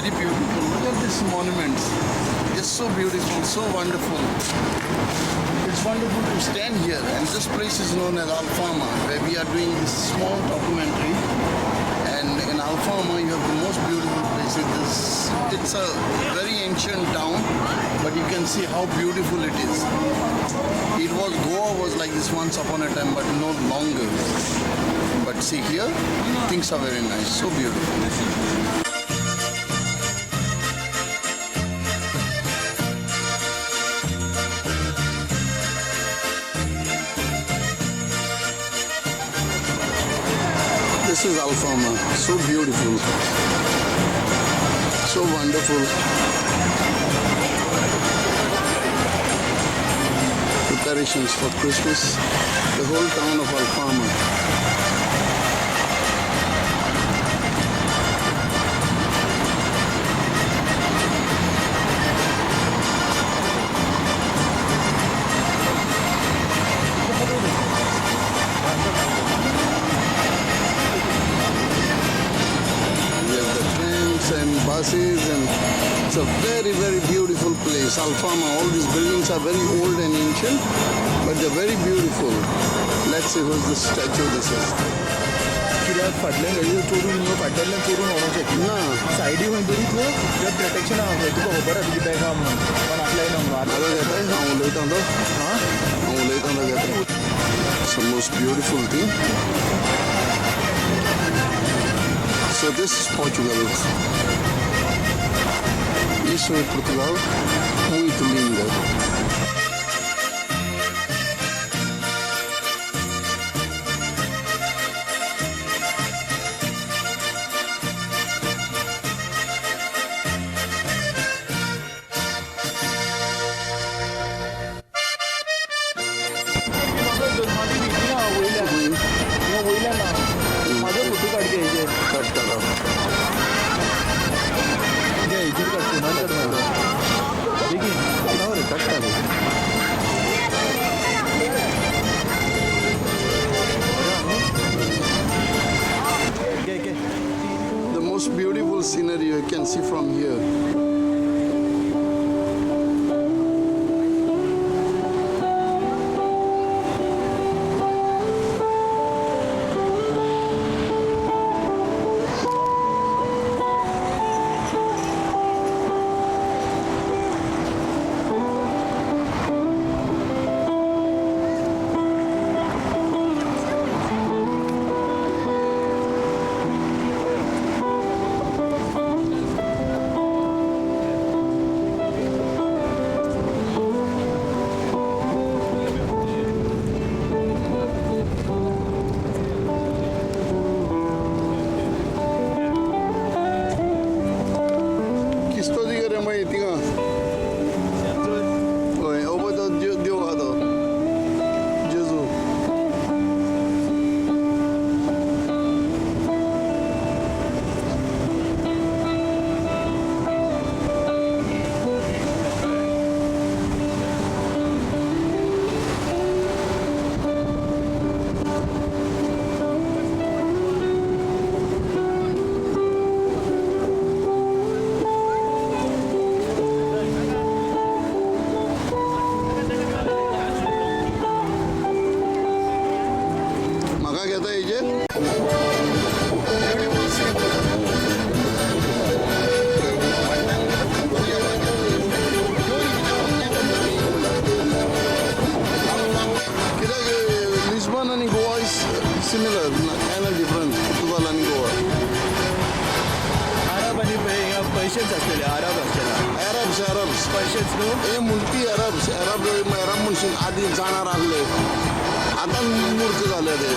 very beautiful. Look at these monuments. It's so beautiful, so wonderful. It's wonderful to stand here, and this place is known as Alfama, where we are doing this small documentary. And in Alfama, you have the most beautiful places. It's a very ancient town, but you can see how beautiful it is. Goa was like this once upon a time, but no longer. But see here, things are very nice, so beautiful. This is Alfama, so beautiful, so wonderful. Preparations for Christmas, the whole town of Alfama. And buses, and it's a very, very beautiful place. Alfama, all these buildings are very old and ancient, but they're very beautiful. Let's see who's the statue this is. किला फाटल्यान गाडी चोरून फाटल्यान चोरून व्हरोंक शकना ना सायडीक खंय तरी तूं तुका प्रोटेक्शन आहा तुका खबर आहा तुजी बॅगा म्हणून पण आपल्याय ना म्हणून हांव घेताय हांव उलयतां तो हांव उलयतां तो घेताय. It's the most beautiful thing. So this is Portugal. Isso é Portugal, muito linda. The most beautiful scenery you can see from here. similar, kind of different, Portugal and Goa. Arab आणि पैशेच असलेले अरब असलेला Arabs. पैशेच न्हू हे मुलती Arabs म्हणशील आधी जाणार आले आता मूर्ख झाले ते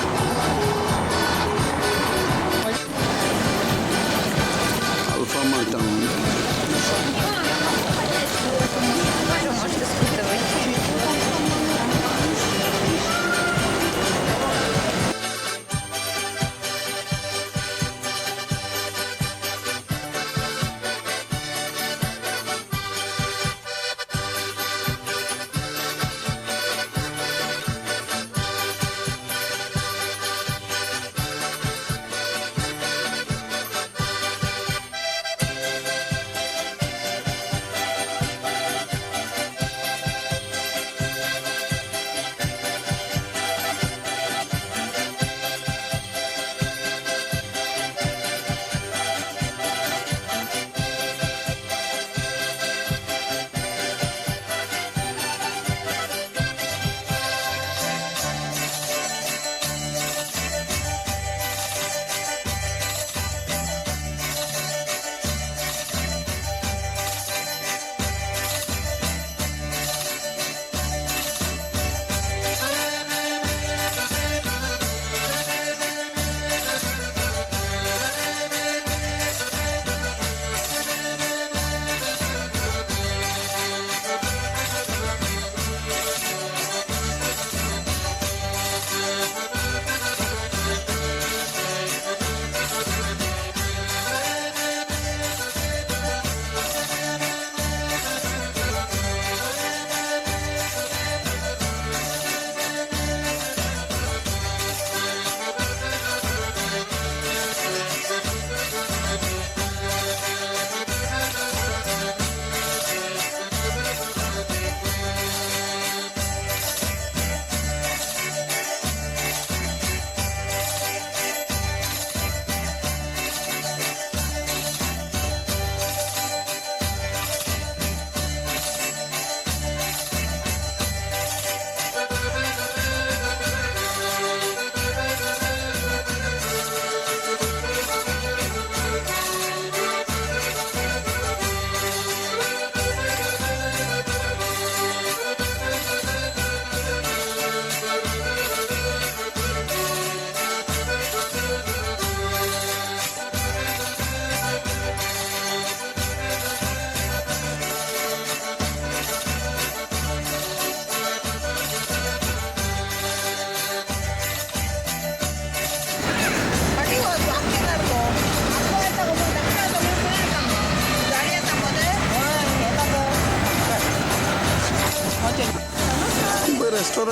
Alfama town.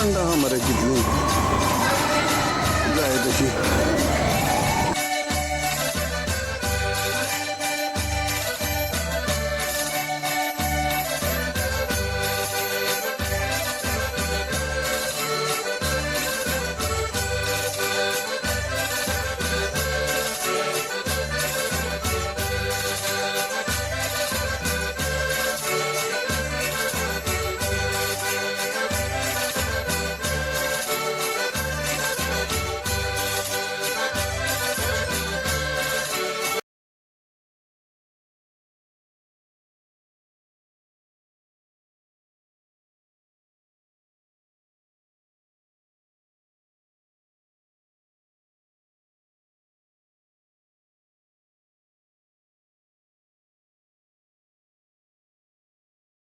अंडा हमारे कितने